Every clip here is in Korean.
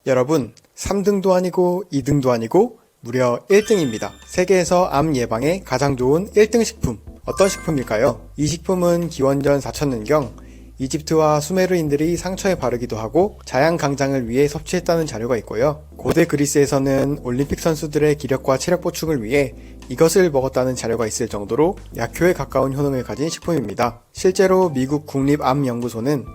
여러분, 3등도 아니고 2등도 아니고 무려 1등입니다. 세계에서 암 예방에 가장 좋은 1등 식품. 어떤 식품일까요? 이 식품은 기원전 4000년경 이집트와 수메르인들이 상처에 바르기도 하고 자양강장을 위해 섭취했다는 자료가 있고요. 고대 그리스에서는 올림픽 선수들의 기력과 체력 보충을 위해 이것을 먹었다는 자료가 있을 정도로 약효에 가까운 효능을 가진 식품입니다. 실제로 미국 국립암연구소는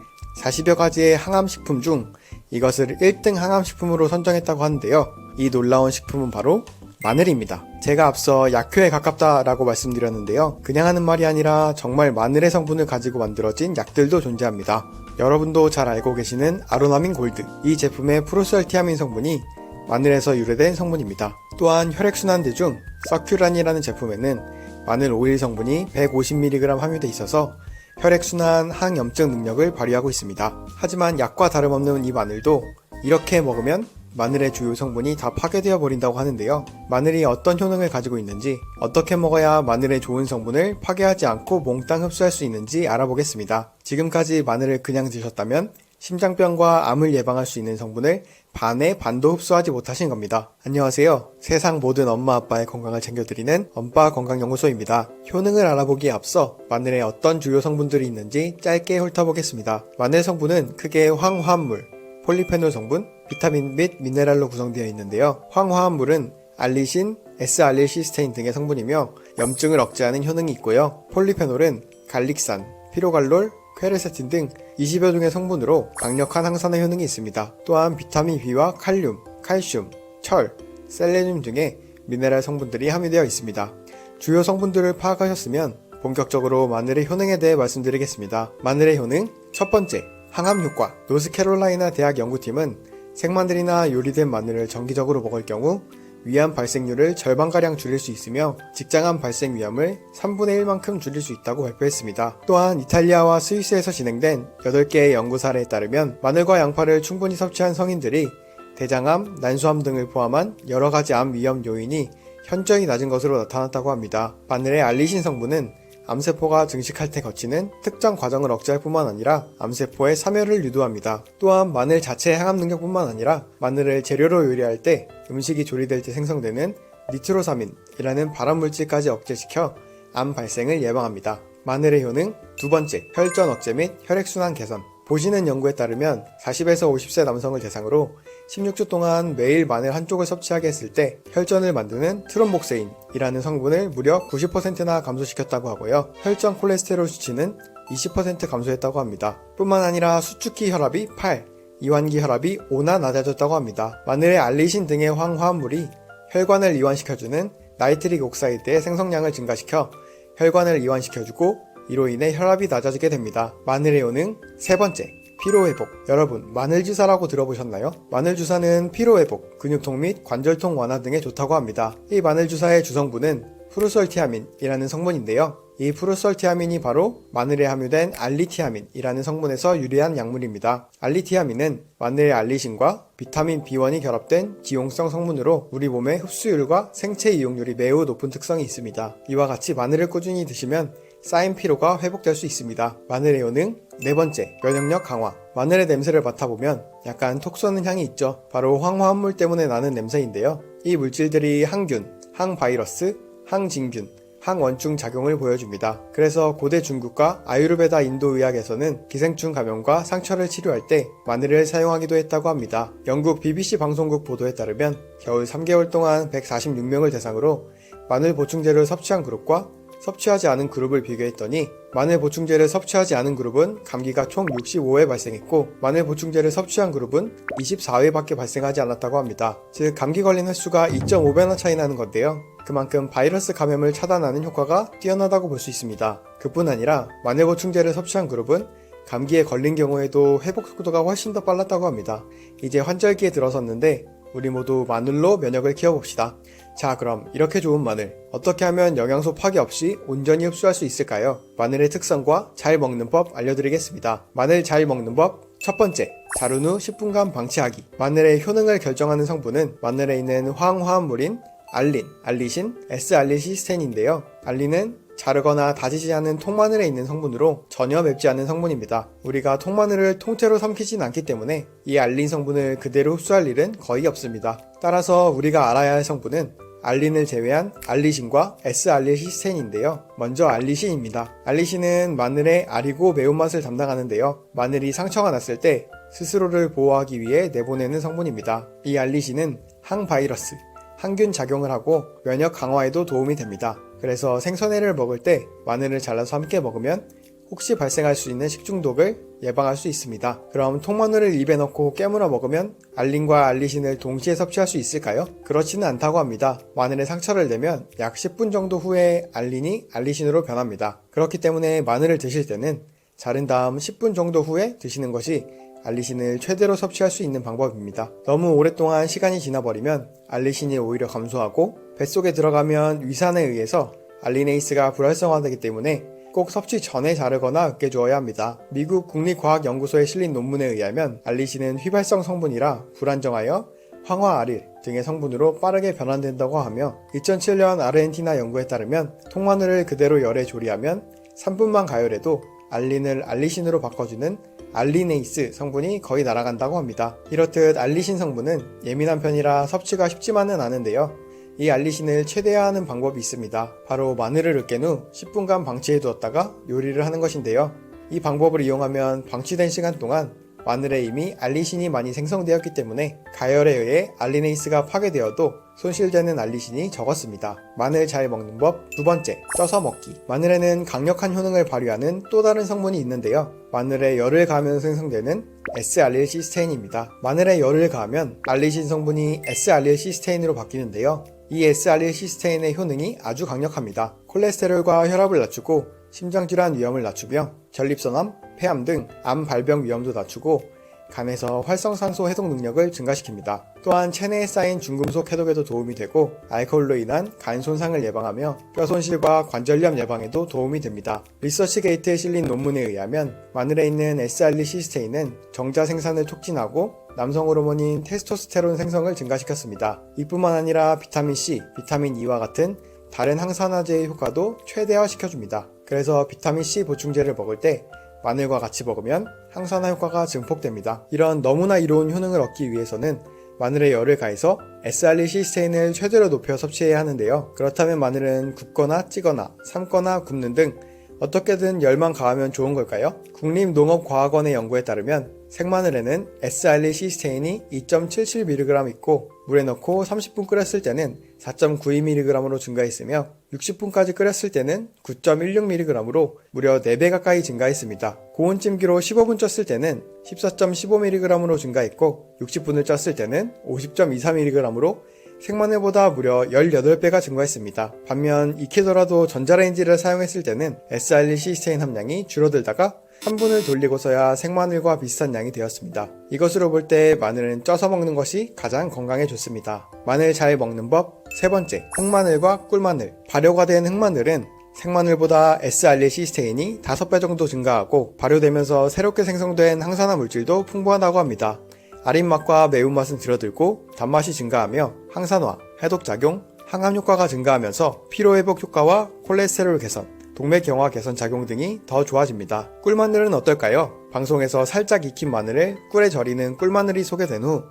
40여 가지의 항암식품 중 이것을 1등 항암식품으로 선정했다고 하는데요. 이 놀라운 식품은 바로 마늘입니다. 제가 앞서 약효에 가깝다라고 말씀드렸는데요. 그냥 하는 말이 아니라 정말 마늘의 성분을 가지고 만들어진 약들도 존재합니다. 여러분도 잘 알고 계시는 아로나민 골드. 이 제품의 프로스얼티아민 성분이 마늘에서 유래된 성분입니다. 또한 혈액순환제 중 서큐란이라는 제품에는 마늘 오일 성분이 150mg 함유되어 있어서 혈액순환, 항염증 능력을 발휘하고 있습니다. 하지만 약과 다름없는 이 마늘도 이렇게 먹으면 마늘의 주요 성분이 다 파괴되어 버린다고 하는데요. 마늘이 어떤 효능을 가지고 있는지, 어떻게 먹어야 마늘의 좋은 성분을 파괴하지 않고 몽땅 흡수할 수 있는지 알아보겠습니다. 지금까지 마늘을 그냥 드셨다면 심장병과 암을 예방할 수 있는 성분을 반의 반도 흡수하지 못하신 겁니다. 안녕하세요. 세상 모든 엄마 아빠의 건강을 챙겨드리는 엄빠 건강연구소입니다. 효능을 알아보기에 앞서 마늘에 어떤 주요 성분들이 있는지 짧게 훑어보겠습니다. 마늘 성분은 크게 황화합물, 폴리페놀 성분, 비타민 및 미네랄로 구성되어 있는데요. 황화합물은 알리신, S알릴시스테인 등의 성분이며 염증을 억제하는 효능이 있고요. 폴리페놀은 갈릭산, 피로갈롤, 퀘르세틴 등 20여 종의 성분으로 강력한 항산화 효능이 있습니다. 또한 비타민 B와 칼륨, 칼슘, 철, 셀레늄 등의 미네랄 성분들이 함유되어 있습니다. 주요 성분들을 파악하셨으면 본격적으로 마늘의 효능에 대해 말씀드리겠습니다. 마늘의 효능 첫 번째, 항암 효과. 노스캐롤라이나 대학 연구팀은 생마늘이나 요리된 마늘을 정기적으로 먹을 경우 위암 발생률을 절반가량 줄일 수 있으며 직장암 발생 위험을 3분의 1만큼 줄일 수 있다고 발표했습니다. 또한 이탈리아와 스위스에서 진행된 8개의 연구 사례에 따르면 마늘과 양파를 충분히 섭취한 성인들이 대장암, 난소암 등을 포함한 여러가지 암 위험 요인이 현저히 낮은 것으로 나타났다고 합니다. 마늘의 알리신 성분은 암세포가 증식할 때 거치는 특정 과정을 억제할 뿐만 아니라 암세포의 사멸을 유도합니다. 또한 마늘 자체의 항암 능력뿐만 아니라 마늘을 재료로 요리할 때 음식이 조리될 때 생성되는 니트로사민이라는 발암물질까지 억제시켜 암 발생을 예방합니다. 마늘의 효능 두 번째, 혈전 억제 및 혈액순환 개선. 보시는 연구에 따르면 40에서 50세 남성을 대상으로 16주 동안 매일 마늘 한쪽을 섭취하게 했을 때 혈전을 만드는 트롬복세인이라는 성분을 무려 90%나 감소시켰다고 하고요. 혈전 콜레스테롤 수치는 20% 감소했다고 합니다. 뿐만 아니라 수축기 혈압이 8, 이완기 혈압이 5나 낮아졌다고 합니다. 마늘의 알리신 등의 황화합물이 혈관을 이완시켜주는 나이트릭 옥사이드의 생성량을 증가시켜 혈관을 이완시켜주고 이로 인해 혈압이 낮아지게 됩니다. 마늘의 효능 세 번째, 피로회복. 여러분, 마늘주사라고 들어보셨나요? 마늘주사는 피로회복, 근육통 및 관절통 완화 등에 좋다고 합니다. 이 마늘주사의 주성분은 프루솔티아민이라는 성분인데요. 이 프루솔티아민이 바로 마늘에 함유된 알리티아민이라는 성분에서 유래한 약물입니다. 알리티아민은 마늘의 알리신과 비타민 B1이 결합된 지용성 성분으로 우리 몸의 흡수율과 생체 이용률이 매우 높은 특성이 있습니다. 이와 같이 마늘을 꾸준히 드시면 쌓인 피로가 회복될 수 있습니다. 마늘의 효능 네 번째, 면역력 강화. 마늘의 냄새를 맡아보면 약간 톡 쏘는 향이 있죠. 바로 황화합물 때문에 나는 냄새인데요. 이 물질들이 항균, 항바이러스, 항진균, 항원충 작용을 보여줍니다. 그래서 고대 중국과 아유르베다 인도 의학에서는 기생충 감염과 상처를 치료할 때 마늘을 사용하기도 했다고 합니다. 영국 BBC 방송국 보도에 따르면 겨울 3개월 동안 146명을 대상으로 마늘 보충제를 섭취한 그룹과 섭취하지 않은 그룹을 비교했더니 마늘 보충제를 섭취하지 않은 그룹은 감기가 총 65회 발생했고 마늘 보충제를 섭취한 그룹은 24회밖에 발생하지 않았다고 합니다. 즉 감기 걸린 횟수가 2.5배나 차이 나는 건데요. 그만큼 바이러스 감염을 차단하는 효과가 뛰어나다고 볼 수 있습니다. 그뿐 아니라 마늘 보충제를 섭취한 그룹은 감기에 걸린 경우에도 회복 속도가 훨씬 더 빨랐다고 합니다. 이제 환절기에 들어섰는데 우리 모두 마늘로 면역을 키워봅시다. 자, 그럼 이렇게 좋은 마늘 어떻게 하면 영양소 파괴 없이 온전히 흡수할 수 있을까요? 마늘의 특성과 잘 먹는 법 알려드리겠습니다. 마늘 잘 먹는 법 첫 번째, 자른 후 10분간 방치하기. 마늘의 효능을 결정하는 성분은 마늘에 있는 황화합물인 알린, 알리신, S알릴시스텐인데요. 알린은 자르거나 다지지 않은 통마늘에 있는 성분으로 전혀 맵지 않은 성분입니다. 우리가 통마늘을 통째로 삼키진 않기 때문에 이 알린 성분을 그대로 흡수할 일은 거의 없습니다. 따라서 우리가 알아야 할 성분은 알린을 제외한 알리신과 S알릴시스테인인데요. 먼저 알리신입니다. 알리신은 마늘의 아리고 매운맛을 담당하는데요. 마늘이 상처가 났을 때 스스로를 보호하기 위해 내보내는 성분입니다. 이 알리신은 항바이러스, 항균 작용을 하고 면역 강화에도 도움이 됩니다. 그래서 생선회를 먹을 때 마늘을 잘라서 함께 먹으면 혹시 발생할 수 있는 식중독을 예방할 수 있습니다. 그럼 통마늘을 입에 넣고 깨물어 먹으면 알린과 알리신을 동시에 섭취할 수 있을까요? 그렇지는 않다고 합니다. 마늘에 상처를 내면 약 10분 정도 후에 알린이 알리신으로 변합니다. 그렇기 때문에 마늘을 드실 때는 자른 다음 10분 정도 후에 드시는 것이 알리신을 최대로 섭취할 수 있는 방법입니다. 너무 오랫동안 시간이 지나버리면 알리신이 오히려 감소하고 뱃속에 들어가면 위산에 의해서 알리네이스가 불활성화되기 때문에 꼭 섭취 전에 자르거나 으깨주어야 합니다. 미국 국립과학연구소에 실린 논문에 의하면 알리신은 휘발성 성분이라 불안정하여 황화아릴 등의 성분으로 빠르게 변환된다고 하며 2007년 아르헨티나 연구에 따르면 통마늘을 그대로 열에 조리하면 3분만 가열해도 알린을 알리신으로 바꿔주는 알리네이스 성분이 거의 날아간다고 합니다. 이렇듯 알리신 성분은 예민한 편이라 섭취가 쉽지만은 않은데요. 이 알리신을 최대화하는 방법이 있습니다. 바로 마늘을 으깬 후 10분간 방치해 두었다가 요리를 하는 것인데요. 이 방법을 이용하면 방치된 시간 동안 마늘에 이미 알리신이 많이 생성되었기 때문에 가열에 의해 알리네이스가 파괴되어도 손실되는 알리신이 적었습니다. 마늘 잘 먹는 법 두 번째, 쪄서 먹기. 마늘에는 강력한 효능을 발휘하는 또 다른 성분이 있는데요. 마늘에 열을 가하면 생성되는 S알릴시스테인입니다. 마늘에 열을 가하면 알리신 성분이 S알릴시스테인으로 바뀌는데요. 이 S알릴시스테인의 효능이 아주 강력합니다. 콜레스테롤과 혈압을 낮추고 심장질환 위험을 낮추며 전립선암, 폐암 등 암 발병 위험도 낮추고 간에서 활성산소 해독 능력을 증가시킵니다. 또한 체내에 쌓인 중금속 해독에도 도움이 되고 알코올로 인한 간 손상을 예방하며 뼈 손실과 관절염 예방에도 도움이 됩니다. 리서치게이트에 실린 논문에 의하면 마늘에 있는 S알릴시스테인은 정자 생산을 촉진하고 남성 호르몬인 테스토스테론 생성을 증가시켰습니다. 이뿐만 아니라 비타민C, 비타민 E와 같은 다른 항산화제의 효과도 최대화시켜줍니다. 그래서 비타민C 보충제를 먹을 때 마늘과 같이 먹으면 항산화 효과가 증폭됩니다. 이런 너무나 이로운 효능을 얻기 위해서는 마늘에 열을 가해서 S알릴시스테인을 최대로 높여 섭취해야 하는데요. 그렇다면 마늘은 굽거나 찌거나 삶거나 굽는 등 어떻게든 열만 가하면 좋은 걸까요? 국립농업과학원의 연구에 따르면 생마늘에는 S알릴시스테인이 2.77mg 있고 물에 넣고 30분 끓였을 때는 4.92mg으로 증가했으며 60분까지 끓였을 때는 9.16mg으로 무려 4배 가까이 증가했습니다. 고온 찜기로 15분 쪘을 때는 14.15mg으로 증가했고 60분을 쪘을 때는 50.23mg으로 생마늘보다 무려 18배가 증가했습니다. 반면 익히더라도 전자레인지를 사용했을 때는 S알릴시스테인 함량이 줄어들다가 3분을 돌리고서야 생마늘과 비슷한 양이 되었습니다. 이것으로 볼 때 마늘은 쪄서 먹는 것이 가장 건강에 좋습니다. 마늘 잘 먹는 법 세 번째, 흑마늘과 꿀마늘. 발효가 된 흑마늘은 생마늘보다 S알릴시스테인이 5배 정도 증가하고 발효되면서 새롭게 생성된 항산화 물질도 풍부하다고 합니다. 아린 맛과 매운맛은 줄어들고 단맛이 증가하며 항산화, 해독작용, 항암 효과가 증가하면서 피로회복 효과와 콜레스테롤 개선, 동맥경화 개선 작용 등이 더 좋아집니다. 꿀마늘은 어떨까요? 방송에서 살짝 익힌 마늘을 꿀에 절이는 꿀마늘이 소개된 후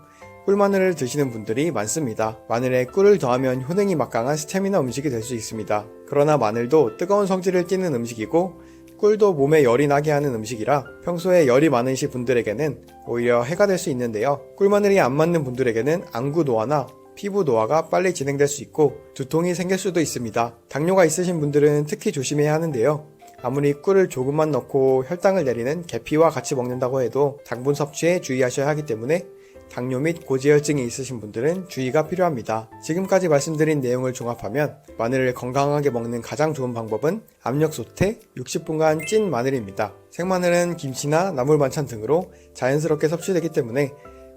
꿀마늘을 드시는 분들이 많습니다. 마늘에 꿀을 더하면 효능이 막강한 스태미나 음식이 될 수 있습니다. 그러나 마늘도 뜨거운 성질을 띠는 음식이고 꿀도 몸에 열이 나게 하는 음식이라 평소에 열이 많으신 분들에게는 오히려 해가 될 수 있는데요. 꿀마늘이 안 맞는 분들에게는 안구 노화나 피부 노화가 빨리 진행될 수 있고 두통이 생길 수도 있습니다. 당뇨가 있으신 분들은 특히 조심해야 하는데요. 아무리 꿀을 조금만 넣고 혈당을 내리는 계피와 같이 먹는다고 해도 당분 섭취에 주의하셔야 하기 때문에 당뇨 및 고지혈증이 있으신 분들은 주의가 필요합니다. 지금까지 말씀드린 내용을 종합하면 마늘을 건강하게 먹는 가장 좋은 방법은 압력 솥에 60분간 찐 마늘입니다. 생마늘은 김치나 나물 반찬 등으로 자연스럽게 섭취되기 때문에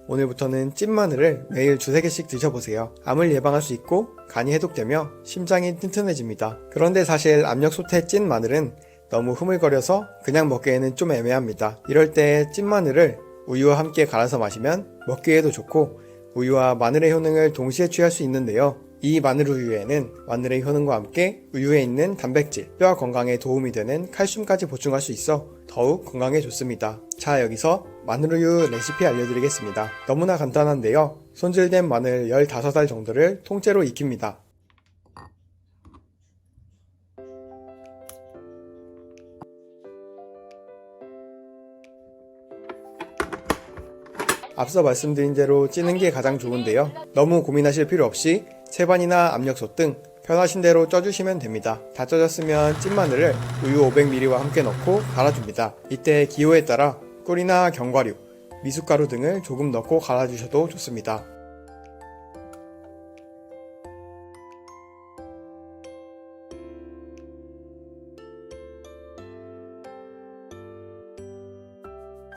오늘부터는 찐 마늘을 매일 2-3개씩 드셔보세요. 암을 예방할 수 있고 간이 해독되며 심장이 튼튼해집니다. 그런데 사실 압력솥에 찐 마늘은 너무 흐물거려서 그냥 먹기에는 좀 애매합니다. 이럴 때 찐 마늘을 우유와 함께 갈아서 마시면 먹기에도 좋고 우유와 마늘의 효능을 동시에 취할 수 있는데요. 이 마늘 우유에는 마늘의 효능과 함께 우유에 있는 단백질, 뼈 건강에 도움이 되는 칼슘까지 보충할 수 있어 더욱 건강에 좋습니다. 자, 여기서 마늘우유 레시피 알려드리겠습니다. 너무나 간단한데요. 손질된 마늘 15알 정도를 통째로 익힙니다. 앞서 말씀드린 대로 찌는 게 가장 좋은데요. 너무 고민하실 필요 없이 채반이나 압력솥 등 편하신 대로 쪄주시면 됩니다. 다 쪄졌으면 찐 마늘을 우유 500ml와 함께 넣고 갈아줍니다. 이때 기호에 따라 꿀이나 견과류, 미숫가루 등을 조금 넣고 갈아주셔도 좋습니다.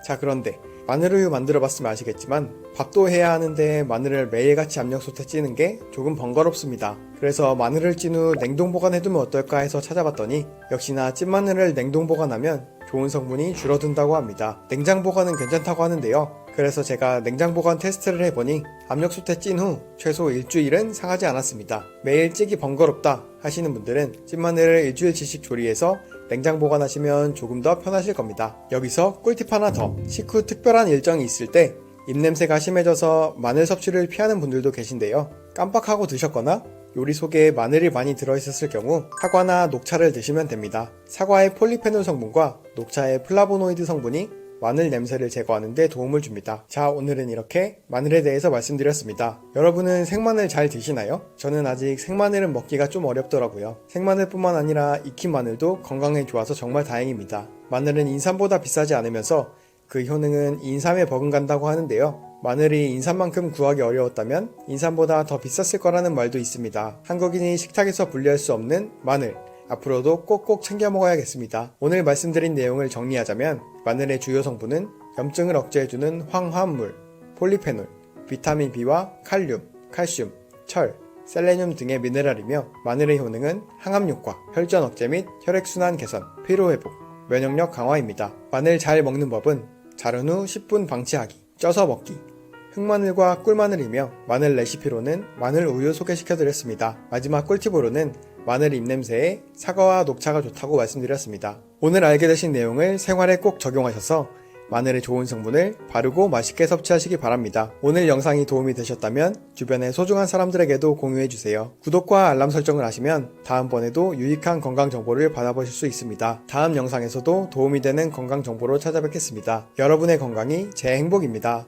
자, 그런데 마늘우유 만들어봤으면 아시겠지만 밥도 해야 하는데 마늘을 매일같이 압력솥에 찌는 게 조금 번거롭습니다. 그래서 마늘을 찐 후 냉동 보관해두면 어떨까 해서 찾아봤더니 역시나 찐 마늘을 냉동 보관하면 좋은 성분이 줄어든다고 합니다. 냉장 보관은 괜찮다고 하는데요. 그래서 제가 냉장 보관 테스트를 해보니 압력솥에 찐 후 최소 일주일은 상하지 않았습니다. 매일 찌기 번거롭다 하시는 분들은 찐 마늘을 일주일치씩 조리해서 냉장 보관하시면 조금 더 편하실 겁니다. 여기서 꿀팁 하나 더. 식후 특별한 일정이 있을 때 입냄새가 심해져서 마늘 섭취를 피하는 분들도 계신데요. 깜빡하고 드셨거나 요리 속에 마늘이 많이 들어있었을 경우 사과나 녹차를 드시면 됩니다. 사과의 폴리페놀 성분과 녹차의 플라보노이드 성분이 마늘 냄새를 제거하는 데 도움을 줍니다. 자, 오늘은 이렇게 마늘에 대해서 말씀드렸습니다. 여러분은 생마늘 잘 드시나요? 저는 아직 생마늘은 먹기가 좀 어렵더라고요. 생마늘뿐만 아니라 익힌 마늘도 건강에 좋아서 정말 다행입니다. 마늘은 인삼보다 비싸지 않으면서 그 효능은 인삼에 버금간다고 하는데요. 마늘이 인삼만큼 구하기 어려웠다면 인삼보다 더 비쌌을 거라는 말도 있습니다. 한국인이 식탁에서 분리할 수 없는 마늘, 앞으로도 꼭꼭 챙겨 먹어야겠습니다. 오늘 말씀드린 내용을 정리하자면 마늘의 주요 성분은 염증을 억제해주는 황화합물, 폴리페놀, 비타민 B와 칼륨, 칼슘, 철, 셀레늄 등의 미네랄이며 마늘의 효능은 항암 효과, 혈전 억제 및 혈액순환 개선, 피로회복, 면역력 강화입니다. 마늘 잘 먹는 법은 자른 후 10분 방치하기, 쪄서 먹기, 흑마늘과 꿀마늘이며 마늘 레시피로는 마늘 우유 소개시켜드렸습니다. 마지막 꿀팁으로는 마늘 입냄새에 사과와 녹차가 좋다고 말씀드렸습니다. 오늘 알게 되신 내용을 생활에 꼭 적용하셔서 마늘의 좋은 성분을 바르고 맛있게 섭취하시기 바랍니다. 오늘 영상이 도움이 되셨다면 주변의 소중한 사람들에게도 공유해주세요. 구독과 알람 설정을 하시면 다음번에도 유익한 건강 정보를 받아보실 수 있습니다. 다음 영상에서도 도움이 되는 건강 정보로 찾아뵙겠습니다. 여러분의 건강이 제 행복입니다.